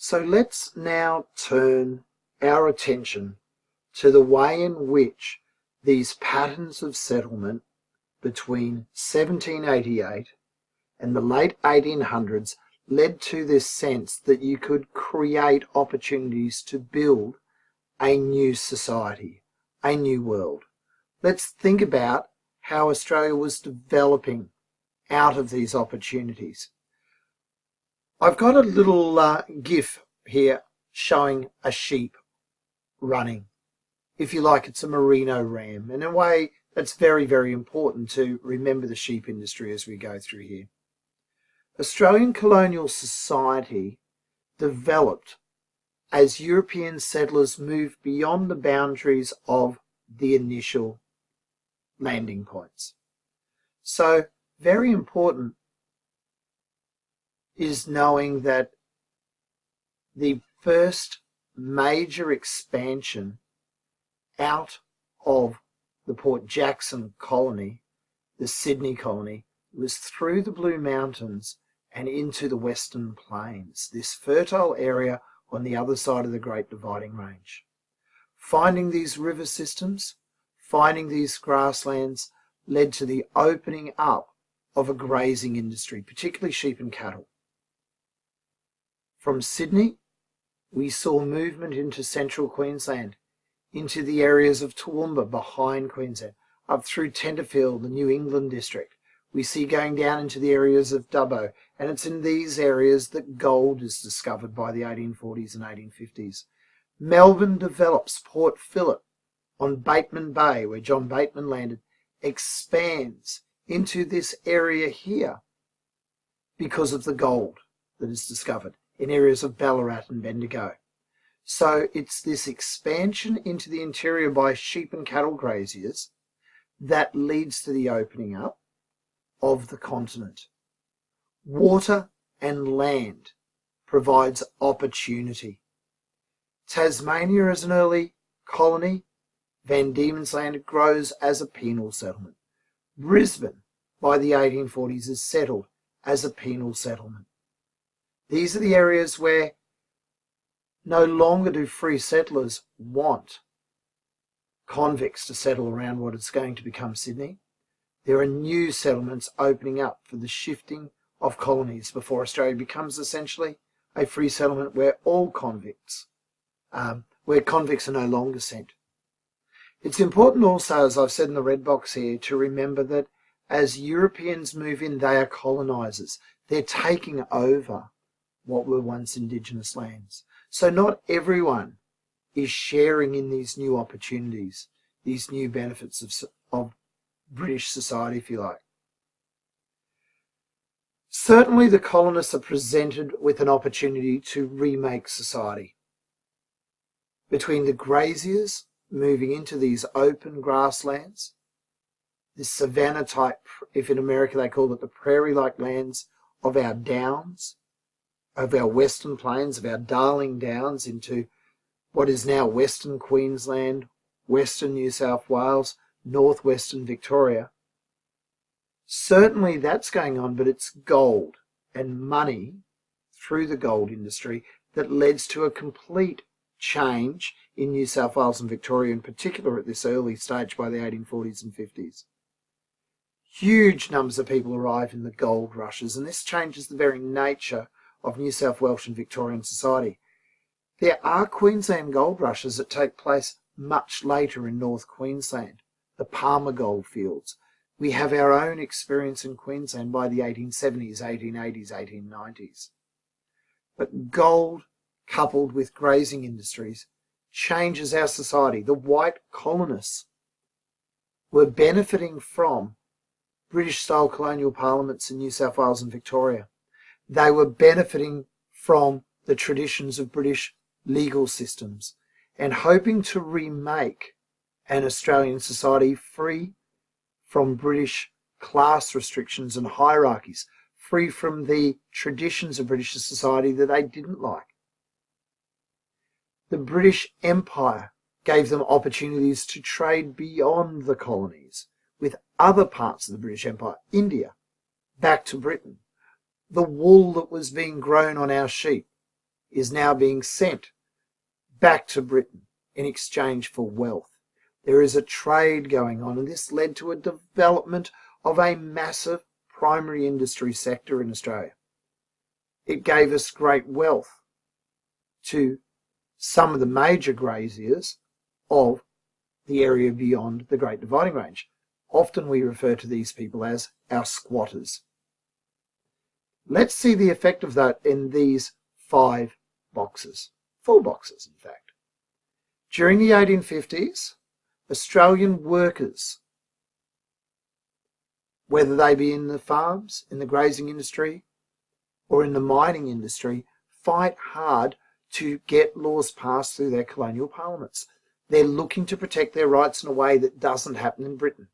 So let's now turn our attention to the way in which these patterns of settlement between 1788 and the late 1800s led to this sense that you could create opportunities to build a new society, a new world. Let's think about how Australia was developing out of these opportunities. I've got a little GIF here showing a sheep running. If you like, it's a merino ram. In a way, that's very, very important to remember the sheep industry as we go through here. Australian colonial society developed as European settlers moved beyond the boundaries of the initial landing points. So, very important is knowing that the first major expansion out of the Port Jackson colony, the Sydney colony, was through the Blue Mountains and into the Western Plains, this fertile area on the other side of the Great Dividing Range. Finding these river systems, finding these grasslands, led to the opening up of a grazing industry, particularly sheep and cattle. From Sydney, we saw movement into central Queensland, into the areas of Toowoomba behind Queensland, up through Tenterfield, the New England district. We see going down into the areas of Dubbo, and it's in these areas that gold is discovered by the 1840s and 1850s. Melbourne develops Port Phillip on Bateman Bay, where John Bateman landed, expands into this area here because of the gold that is discovered in areas of Ballarat and Bendigo. So it's this expansion into the interior by sheep and cattle graziers that leads to the opening up of the continent. Water and land provides opportunity. Tasmania as an early colony, Van Diemen's Land grows as a penal settlement. Brisbane by the 1840s is settled as a penal settlement. These are the areas where no longer do free settlers want convicts to settle around what is going to become Sydney. There are new settlements opening up for the shifting of colonies before Australia becomes essentially a free settlement where all convicts, where convicts are no longer sent. It's important also, as I've said in the red box here, to remember that as Europeans move in, they are colonisers. They're taking over what were once Indigenous lands. So not everyone is sharing in these new opportunities, these new benefits of British society, if you like. Certainly the colonists are presented with an opportunity to remake society. Between the graziers moving into these open grasslands, this savanna type, if in America they call it the prairie-like lands of our downs, of our western plains, of our Darling Downs into what is now Western Queensland, Western New South Wales, northwestern Victoria. Certainly that's going on, but it's gold and money through the gold industry that leads to a complete change in New South Wales and Victoria in particular at this early stage by the 1840s and 50s. Huge numbers of people arrive in the gold rushes, and this changes the very nature of New South Welsh and Victorian society. There are Queensland gold rushes that take place much later in North Queensland, the Palmer gold fields. We have our own experience in Queensland by the 1870s, 1880s, 1890s. But gold, coupled with grazing industries, changes our society. The white colonists were benefiting from British-style colonial parliaments in New South Wales and Victoria. They were benefiting from the traditions of British legal systems and hoping to remake an Australian society free from British class restrictions and hierarchies, free from the traditions of British society that they didn't like. The British Empire gave them opportunities to trade beyond the colonies with other parts of the British Empire, India, back to Britain. The wool that was being grown on our sheep is now being sent back to Britain in exchange for wealth. There is a trade going on, and this led to a development of a massive primary industry sector in Australia. It gave us great wealth to some of the major graziers of the area beyond the Great Dividing Range. Often we refer to these people as our squatters. Let's see the effect of that in these 5 boxes, 4 boxes in fact. During the 1850s, Australian workers, whether they be in the farms, in the grazing industry, or in the mining industry, fight hard to get laws passed through their colonial parliaments. They're looking to protect their rights in a way that doesn't happen in Britain.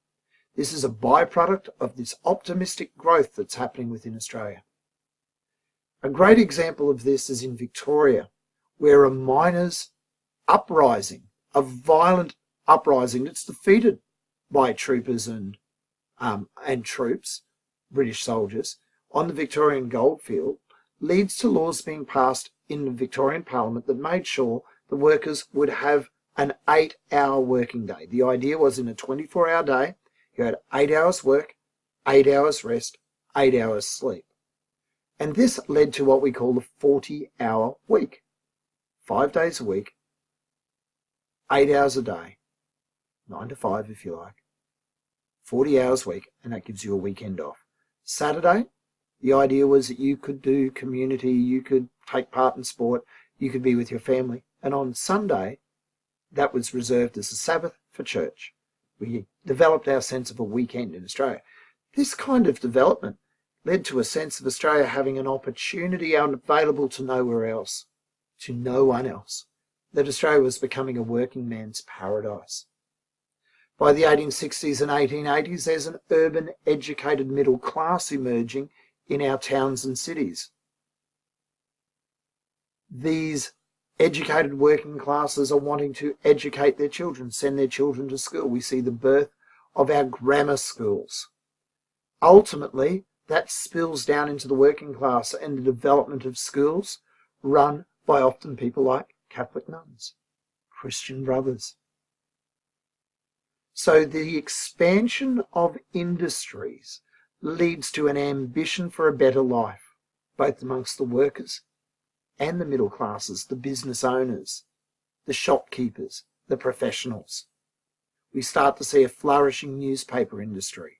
This is a byproduct of this optimistic growth that's happening within Australia. A great example of this is in Victoria, where a miners' uprising, a violent uprising that's defeated by troopers and troops, British soldiers, on the Victorian goldfield, leads to laws being passed in the Victorian Parliament that made sure the workers would have an 8-hour working day. The idea was in a 24-hour day, you had 8 hours work, 8 hours rest, 8 hours sleep. And this led to what we call the 40-hour week. 5 days a week, 8 hours a day, 9 to 5 if you like, 40 hours a week, and that gives you a weekend off. Saturday, the idea was that you could do community, you could take part in sport, you could be with your family. And on Sunday, that was reserved as a Sabbath for church. We developed our sense of a weekend in Australia. This kind of development led to a sense of Australia having an opportunity available to nowhere else, to no one else, that Australia was becoming a working man's paradise. By the 1860s and 1880s, there's an urban educated middle class emerging in our towns and cities. These educated working classes are wanting to educate their children, send their children to school. We see the birth of our grammar schools. Ultimately, that spills down into the working class and the development of schools run by often people like Catholic nuns, Christian brothers. So the expansion of industries leads to an ambition for a better life, both amongst the workers and the middle classes, the business owners, the shopkeepers, the professionals. We start to see a flourishing newspaper industry.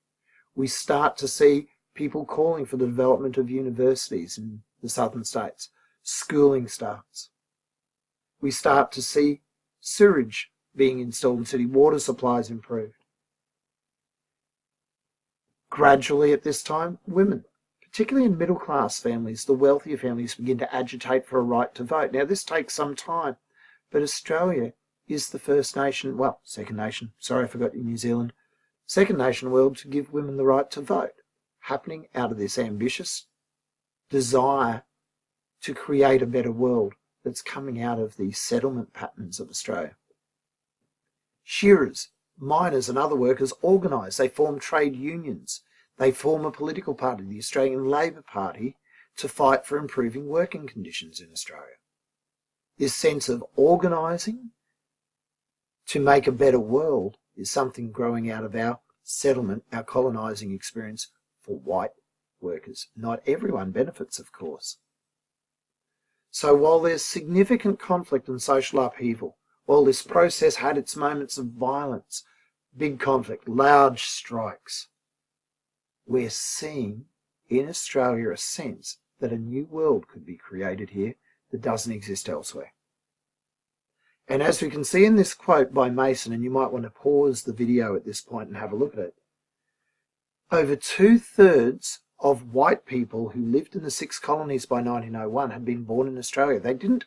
We start to see people calling for the development of universities in the southern states. Schooling starts. We start to see sewage being installed in city water supplies improved. Gradually at this time, women, particularly in middle class families, the wealthier families, begin to agitate for a right to vote. Now this takes some time, but Australia is the first nation, well, second nation, sorry I forgot New Zealand, second nation in the world to give women the right to vote, happening out of this ambitious desire to create a better world that's coming out of the settlement patterns of Australia. Shearers, miners and other workers organise. They form trade unions. They form a political party, the Australian Labor Party, to fight for improving working conditions in Australia. This sense of organising to make a better world is something growing out of our settlement, our colonising experience for white workers. Not everyone benefits, of course. So while there's significant conflict and social upheaval, while this process had its moments of violence, big conflict, large strikes, we're seeing in Australia a sense that a new world could be created here that doesn't exist elsewhere. And as we can see in this quote by Mason, and you might want to pause the video at this point and have a look at it, over 2/3 of white people who lived in the 6 colonies by 1901 had been born in Australia. They didn't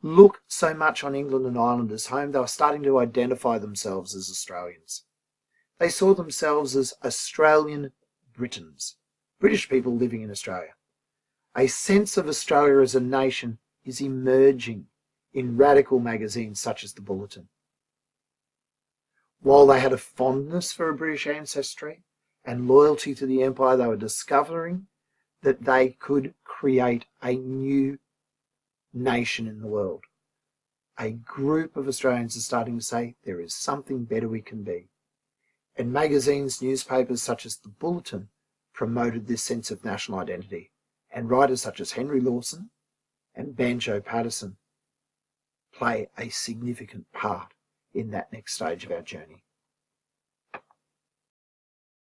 look so much on England and Ireland as home. They were starting to identify themselves as Australians. They saw themselves as Australian Britons, British people living in Australia. A sense of Australia as a nation is emerging in radical magazines such as the Bulletin. While they had a fondness for a British ancestry and loyalty to the empire, they were discovering that they could create a new nation in the world. A group of Australians are starting to say there is something better we can be. And magazines, newspapers such as The Bulletin promoted this sense of national identity, and writers such as Henry Lawson and Banjo Patterson play a significant part in that next stage of our journey.